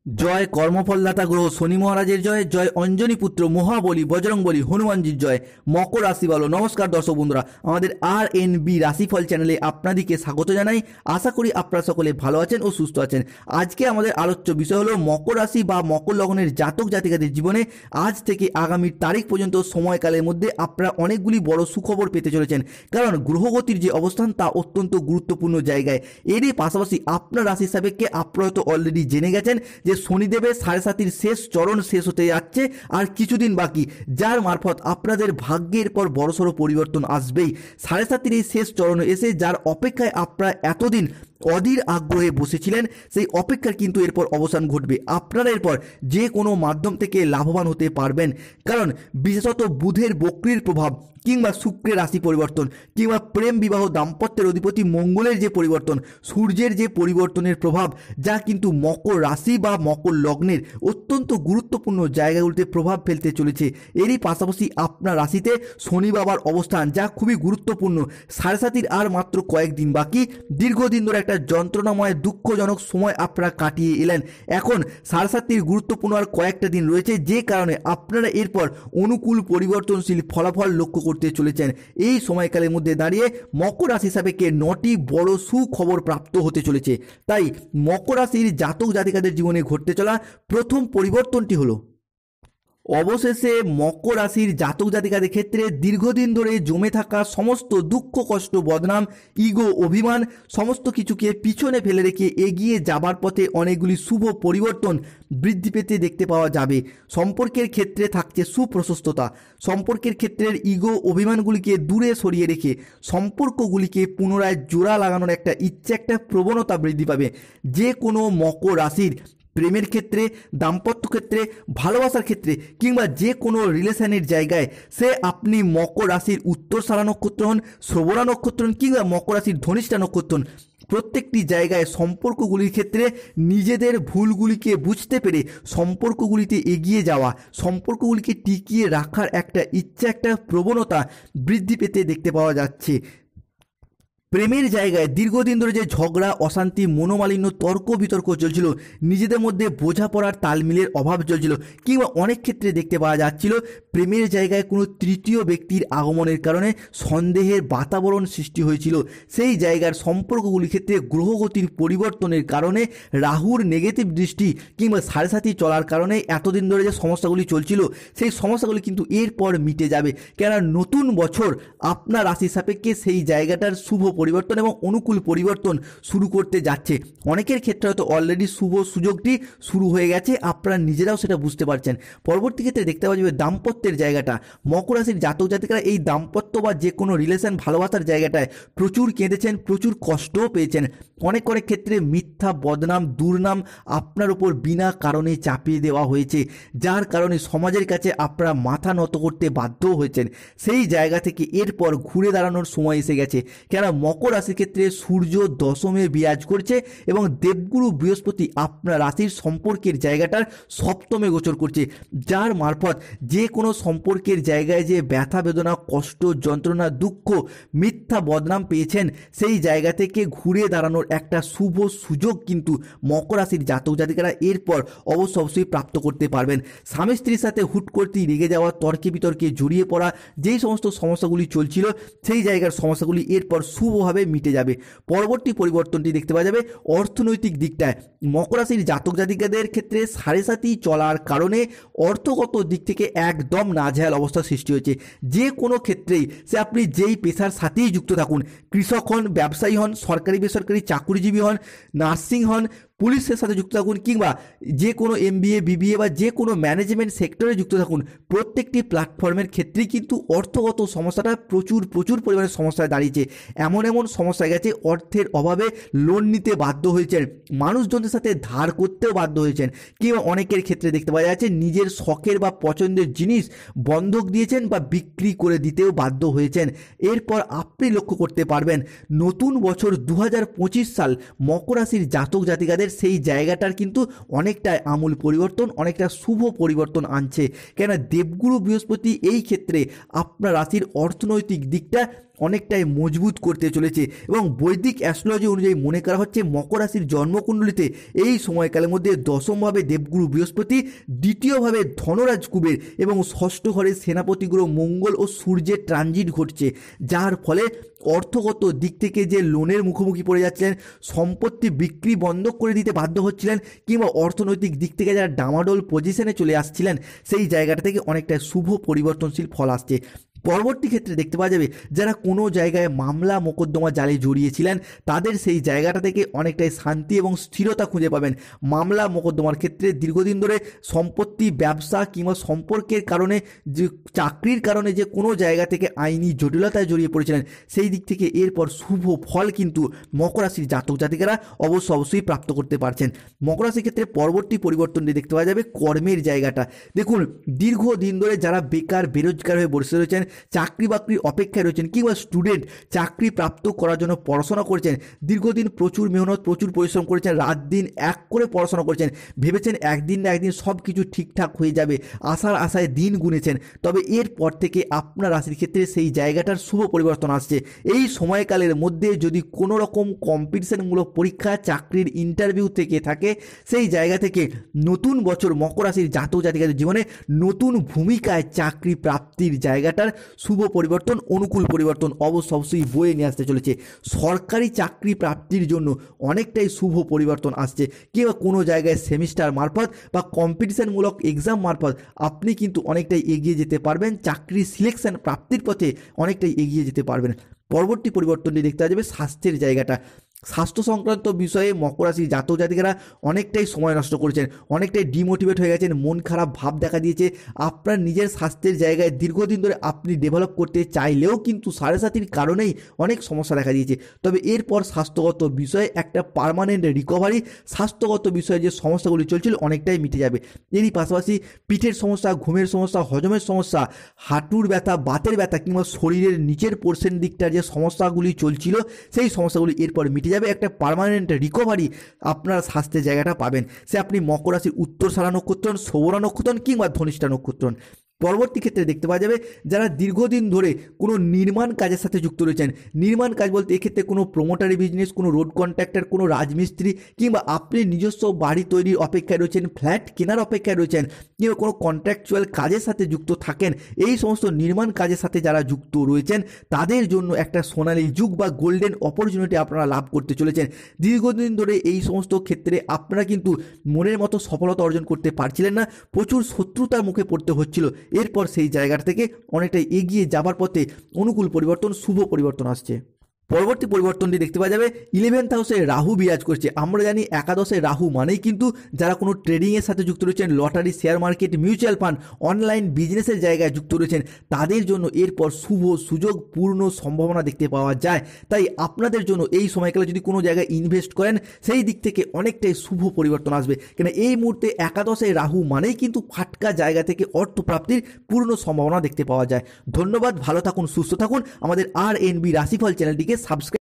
জয় কর্মফলদাতা গ্রহ শনি মহারাজের জয়, জয় অঞ্জনী পুত্র মহাবলী বজরংবলী হনুমানজির জয়। মকর রাশি বলো। নমস্কার দর্শক বন্ধুরা, আমাদের RNB রাশিফল চ্যানেলে আপনাদেরকে স্বাগত জানাই। আশা করি আপনারা সকলে ভালো আছেন ও সুস্থ আছেন। আজকে আমাদের আলোচ্য বিষয় হলো মকর রাশি বা মকর লগ্নের জাতক জাতিকাদের জীবনে আজ থেকে আগামী তারিখ পর্যন্ত সময়কালের মধ্যে আপনারা অনেকগুলি বড় সুখবর পেতে চলেছেন, কারণ গ্রহগতির যে অবস্থান তা অত্যন্ত গুরুত্বপূর্ণ জায়গায়। এরই পাশাপাশি আপনার রাশি সাপেক্ষে আপনারা হয়তো অলরেডি জেনে গেছেন যে শনিদেবের 7.5 শেষ চরণ শেষ হতে যাচ্ছে, আর কিছুদিন বাকি, যার মারফত আপনাদের ভাগ্যের পর বড়সড় পরিবর্তন আসবেই। 7.5 এই শেষ চরণে এসে যার অপেক্ষায় আপনারা এতদিন অধীর আগ্রহে বসেছিলেন, সেই অপেক্ষার কিন্তু এরপর অবসান ঘটবে। আপনারা এরপর যে কোনো মাধ্যম থেকে লাভবান হতে পারবেন, কারণ বিশেষত বুধের বক্রির প্রভাব কিংবা শুক্রের রাশি পরিবর্তন কিংবা প্রেম বিবাহ দাম্পত্যের অধিপতি মঙ্গলের যে পরিবর্তন, সূর্যের যে পরিবর্তনের প্রভাব, যা কিন্তু মকর রাশি বা মকর লগ্নের অত্যন্ত গুরুত্বপূর্ণ জায়গাগুলিতে প্রভাব ফেলতে চলেছে। এরই পাশাপাশি আপনার রাশিতে শনি বাবার অবস্থান, যা খুবই গুরুত্বপূর্ণ। 7.5 আর মাত্র কয়েকদিন বাকি। দীর্ঘদিন ধরে একটা যন্ত্রণাময় দুঃখজনক সময় আপনারা কাটিয়ে এলেন। এখন 7.5 গুরুত্বপূর্ণ আর কয়েকটা দিন রয়েছে, যে কারণে আপনারা এরপর অনুকূল পরিবর্তনশীল ফলাফল লক্ষ্য করতে চলেছেন। এই সময়কালের মধ্যে দাঁড়িয়ে মকর রাশি সাপেক্ষে 9টি বড় সুখবর প্রাপ্ত হতে চলেছে। তাই মকর রাশির জাতক জাতিকাদের জীবনে ঘটতে চলা প্রথম পরিবর্তনটি হলো, অবশেষে মকর রাশির জাতক জাতিকাদের ক্ষেত্রে দীর্ঘদিন ধরে জমে থাকা সমস্ত দুঃখ কষ্ট বদনাম ইগো অভিমান সমস্ত কিছুকে পিছনে ফেলে রেখে এগিয়ে যাবার পথে অনেকগুলি শুভ পরিবর্তন বৃদ্ধি পেতে দেখতে পাওয়া যাবে। সম্পর্কের ক্ষেত্রে থাকছে সুপ্রশস্ততা। সম্পর্কের ক্ষেত্রের ইগো অভিমানগুলিকে দূরে সরিয়ে রেখে সম্পর্কগুলিকে পুনরায় জোড়া লাগানোর একটা ইচ্ছে, একটা প্রবণতা বৃদ্ধি পাবে। যে কোনো মকর রাশির প্রেমের ক্ষেত্রে, দাম্পত্য ক্ষেত্রে, ভালোবাসার ক্ষেত্রে কিংবা যে কোনো রিলেশনের জায়গায়, সে আপনি মকর রাশির উত্তরসারা নক্ষত্র হন, শ্রবণা নক্ষত্র হন কিংবা মকর রাশির ধনিষ্ঠা নক্ষত্র হন, প্রত্যেকটি জায়গায় সম্পর্কগুলির ক্ষেত্রে নিজেদের ভুলগুলিকে বুঝতে পেরে সম্পর্কগুলিতে এগিয়ে যাওয়া, সম্পর্কগুলিকে টিকিয়ে রাখার একটা ইচ্ছা, একটা প্রবণতা বৃদ্ধি পেতে দেখতে পাওয়া যাচ্ছে। প্রেমের জায়গায় দীর্ঘদিন ধরে যে ঝগড়া অশান্তি মনোমালিন্য তর্ক বিতর্ক চলছিল, নিজেদের মধ্যে বোঝাপড়ার তালমিলের অভাব চলছিল, কিংবা অনেক ক্ষেত্রে দেখতে পাওয়া যাচ্ছিল প্রেমের জায়গায় কোনো তৃতীয় ব্যক্তির আগমনের কারণে সন্দেহের বাতাবরণ সৃষ্টি হয়েছিল। সেই জায়গার সম্পর্কগুলির ক্ষেত্রে গ্রহগতির পরিবর্তনের কারণে, রাহুর নেগেটিভ দৃষ্টি কিংবা 7.5 চলার কারণে এতদিন ধরে যে সমস্যাগুলি চলছিল, সেই সমস্যাগুলি কিন্তু এরপর মিটে যাবে। কেননা নতুন বছর আপনার রাশি সাপেক্ষে সেই জায়গাটার শুভ পরিবর্তন এবং অনুকূল পরিবর্তন শুরু করতে যাচ্ছে। অনেকের ক্ষেত্রে হয়তো অলরেডি শুভ সুযোগটি শুরু হয়ে গেছে, আপনারা নিজেরাও সেটা বুঝতে পারছেন। পরবর্তী ক্ষেত্রে দেখতে পাওয়া যাবে দাম্পত্যের জায়গাটা। মকর রাশির জাতক জাতিকারা এই দাম্পত্য বা যে কোনো রিলেশন ভালোবাসার জায়গাটায় প্রচুর কেঁদেছেন, প্রচুর কষ্টও পেয়েছেন। অনেক অনেক ক্ষেত্রে মিথ্যা বদনাম দুর্নাম আপনার উপর বিনা কারণে চাপিয়ে দেওয়া হয়েছে, যার কারণে সমাজের কাছে আপনারা মাথা নত করতে বাধ্য হয়েছেন। সেই জায়গা থেকে এরপর ঘুরে দাঁড়ানোর সময় এসে গেছে। কেন মকর রাশির ক্ষেত্রে সূর্য দশমে বিরাজ করছে এবং দেবগুরু বৃহস্পতি আপনার রাশির সম্পর্কের জায়গাটার সপ্তমে গোচর করছে, যার মারফত যে কোনো সম্পর্কের জায়গায় যে ব্যথা বেদনা কষ্ট যন্ত্রণা দুঃখ মিথ্যা বদনাম পেয়েছেন, সেই জায়গা থেকে ঘুরে দাঁড়ানোর একটা শুভ সুযোগ কিন্তু মকর রাশির জাতক জাতিকারা এরপর অবশ্যই প্রাপ্ত করতে পারবেন। স্বামী স্ত্রীর সাথে হুট করতেই রেগে যাওয়া, তর্কে বিতর্কে জড়িয়ে পড়া, যেই সমস্ত সমস্যাগুলি চলছিল, সেই জায়গার সমস্যাগুলি এরপর শুভভাবে মিটে যাবে। পরবর্তী পরিবর্তনটি দেখতে পাওয়া যাবে অর্থনৈতিক দিকটায়। মকর রাশির জাতক জাতিকাদের ক্ষেত্রে 7.5 চলার কারণে অর্থগত দিক থেকে একদম নাজেহাল অবস্থা সৃষ্টি হয়েছে। যে কোনো ক্ষেত্রেই সে আপনি যেই পেশার সাথেই যুক্ত থাকুন, কৃষক হন, ব্যবসায়ী হন, সরকারি বেসরকারি চাকুরিজীবী হন, নার্সিং হন, পুলিশের সাথে যুক্ত থাকুন কিংবা যে কোনো MBA BBA বা যে কোনো ম্যানেজমেন্ট সেক্টরে যুক্ত থাকুন, প্রত্যেকটি প্ল্যাটফর্মের ক্ষেত্রেই কিন্তু অর্থগত সমস্যাটা প্রচুর পরিমাণে সমস্যায় দাঁড়িয়েছে। এমন সমস্যা গেছে, অর্থের অভাবে লোন নিতে বাধ্য হয়েছেন, মানুষজনদের সাথে ধার করতেও বাধ্য হয়েছেন, কিংবা অনেকের ক্ষেত্রে দেখতে পাওয়া যাচ্ছে নিজের শখের বা পছন্দের জিনিস বন্ধক দিয়েছেন বা বিক্রি করে দিতেও বাধ্য হয়েছেন। এরপর আপনি লক্ষ্য করতে পারবেন নতুন বছর 2025 সাল মকর রাশির জাতক জাতিকাদের সেই জায়গাটার কিন্তু অনেকটাই আমূল পরিবর্তন, অনেকটা শুভ পরিবর্তন আনছে। কেন দেবগুরু বৃহস্পতি এই ক্ষেত্রে আপনার রাশির অর্থনৈতিক দিকটা অনেকটাই মজবুত করতে চলেছে এবং বৈদিক অ্যাস্ট্রোলজি অনুযায়ী মনে করা হচ্ছে মকর রাশির জন্মকুণ্ডলিতে এই সময়কালের মধ্যে দশমভাবে দেবগুরু বৃহস্পতি, দ্বিতীয়ভাবে ধনরাজ কুবের এবং ষষ্ঠ ঘরে সেনাপতি গ্রহ মঙ্গল ও সূর্যের ট্রানজিট ঘটছে, যার ফলে অর্থগত দিক থেকে যে লোনের মুখোমুখি পড়ে যাচ্ছিলেন, সম্পত্তি বিক্রি বন্ধ করে দিতে বাধ্য হচ্ছিলেন, কিংবা অর্থনৈতিক দিক থেকে যারা ডামাডোল পজিশনে চলে আসছিলেন, সেই জায়গাটা থেকে অনেকটা শুভ পরিবর্তনশীল ফল আসছে। পরবর্তী ক্ষেত্রে দেখতে পাওয়া যাবে যারা কোনো জায়গায় মামলা মোকদ্দমা জালে জড়িয়েছিলেন, তাদের সেই জায়গাটা থেকে অনেকটাই শান্তি এবং স্থিরতা খুঁজে পাবেন। মামলা মোকদ্দমার ক্ষেত্রে দীর্ঘদিন ধরে সম্পত্তি, ব্যবসা কিংবা সম্পর্কের কারণে, যে চাকরির কারণে যে কোনো জায়গা থেকে আইনি জটিলতায় জড়িয়ে পড়েছিলেন, সেই দিক থেকে এরপর শুভ ফল কিন্তু মকর রাশির জাতক জাতিকারা অবশ্যই প্রাপ্ত করতে পারছেন। মকর রাশির ক্ষেত্রে পরবর্তী পরিবর্তনটি দেখতে পাওয়া যাবে কর্মের জায়গাটা। দেখুন, দীর্ঘদিন ধরে যারা বেকার বেরোজগার হয়ে বসে রয়েছেন, চাকরি বাকরির অপেক্ষায় রয়েছেন, কিংবা স্টুডেন্ট চাকরি প্রাপ্ত করার জন্য পড়াশোনা করেছেন, দীর্ঘদিন প্রচুর মেহনত, প্রচুর পরিশ্রম করেছেন, রাত দিন এক করে পড়াশোনা করেছেন, ভেবেছেন একদিন না একদিন সব কিছু ঠিকঠাক হয়ে যাবে, আশার আশায় দিন গুনেছেন, তবে এরপর থেকে আপনার রাশির ক্ষেত্রে সেই জায়গাটার শুভ পরিবর্তন আসছে। এই সময়কালের মধ্যে যদি কোনো রকম কম্পিটিশনমূলক পরীক্ষা, চাকরির ইন্টারভিউ থেকে থাকে, সেই জায়গা থেকে নতুন বছর মকর রাশির জাতক জাতিকাদের জীবনে নতুন ভূমিকায় চাকরি প্রাপ্তির জায়গাটার শুভ পরিবর্তন, অনুকূল পরিবর্তন অবশ্যই বয়ে নিয়ে আসতে চলেছে। সরকারি চাকরি প্রাপ্তির জন্য অনেকটাই শুভ পরিবর্তন আসছে, কিংবা কোনো জায়গায় সেমিস্টার মারফত বা কম্পিটিশনমূলক এক্সাম মারফত আপনি কিন্তু অনেকটাই এগিয়ে যেতে পারবেন, চাকরি সিলেকশন প্রাপ্তির পথে অনেকটাই এগিয়ে যেতে পারবেন। পরবর্তী পরিবর্তনটি দেখতে যাবে স্বাস্থ্যের জায়গাটা। স্বাস্থ্য সংক্রান্ত বিষয়ে মকর রাশির জাতক জাতিকারা অনেকটাই সময় নষ্ট করেছেন, অনেকটাই ডিমোটিভেট হয়ে গেছেন, মন খারাপ ভাব দেখা দিয়েছে। আপনার নিজের স্বাস্থ্যের জায়গায় দীর্ঘদিন ধরে আপনি ডেভেলপ করতে চাইলেও কিন্তু সাড়ে সাতির কারণেই অনেক সমস্যা দেখা দিয়েছে। তবে এরপর স্বাস্থ্যগত বিষয়ে একটা পার্মানেন্ট রিকভারি, স্বাস্থ্যগত বিষয়ে যে সমস্যাগুলি চলছিল অনেকটাই মিটে যাবে। এরই পাশাপাশি পিঠের সমস্যা, ঘুমের সমস্যা, হজমের সমস্যা, হাঁটুর ব্যথা, বাতের ব্যথা, কিংবা শরীরের নিচের পোর্শন দিকটার যে সমস্যাগুলি চলছিল, সেই সমস্যাগুলি এরপর মিটে যাবে। একটা পার্মানেন্ট রিকভারি আপনার স্বাস্থ্যের জায়গাটা পাবেন। সে আপনি মকর রাশির উত্তরসারা নক্ষত্র, শোভনা নক্ষত্র কিংবা ধনিষ্ঠা নক্ষত্র। পরবর্তী ক্ষেত্রে দেখতে পাওয়া যাবে যারা দীর্ঘদিন ধরে কোনো নির্মাণ কাজের সাথে যুক্ত রয়েছেন, নির্মাণ কাজ বলতে এক্ষেত্রে কোনো প্রোমোটারি বিজনেস, কোনো রোড কন্ট্রাক্টর, কোনো রাজমিস্ত্রি, কিংবা আপনি নিজস্ব বাড়ি তৈরির অপেক্ষায় রয়েছেন, ফ্ল্যাট কেনার অপেক্ষায় রয়েছেন, কিংবা কোনো কন্ট্রাকচুয়াল কাজের সাথে যুক্ত থাকেন, এই সমস্ত নির্মাণ কাজের সাথে যারা যুক্ত রয়েছেন তাদের জন্য একটা সোনালী যুগ বা গোল্ডেন অপরচুনিটি আপনারা লাভ করতে চলেছেন। দীর্ঘদিন ধরে এই সমস্ত ক্ষেত্রে আপনারা কিন্তু মনের মতো সফলতা অর্জন করতে পারছিলেন না, প্রচুর শত্রুতার মুখে পড়তে হচ্ছিল। এরপর সেই জায়গাটা থেকে অনেকটাই এগিয়ে যাবার পথে অনুকূল পরিবর্তন, শুভ পরিবর্তন আসছে। পরবর্তী পরিবর্তনটি দেখতে পাওয়া যাবে 11th হাউসে রাহু বিরাজ করছে। আমরা জানি একাদশে রাহু মানেই কিন্তু যারা কোনো ট্রেডিংয়ের সাথে যুক্ত রয়েছেন, lottery, share market, mutual fund, online বিজনেসের জায়গায় যুক্ত রয়েছেন, তাদের জন্য এরপর শুভ সুযোগ, পূর্ণ সম্ভাবনা দেখতে পাওয়া যায়। তাই আপনাদের জন্য এই সময়কালে যদি কোনো জায়গায় ইনভেস্ট করেন, সেই দিক থেকে অনেকটাই শুভ পরিবর্তন আসবে। কেন এই মুহূর্তে একাদশে রাহু মানেই কিন্তু ফাটকা জায়গা থেকে অর্থপ্রাপ্তির পূর্ণ সম্ভাবনা দেখতে পাওয়া যায়। ধন্যবাদ, ভালো থাকুন, সুস্থ থাকুন। আমাদের RNB রাশিফল চ্যানেলটিকে সাবস্ক্রাইব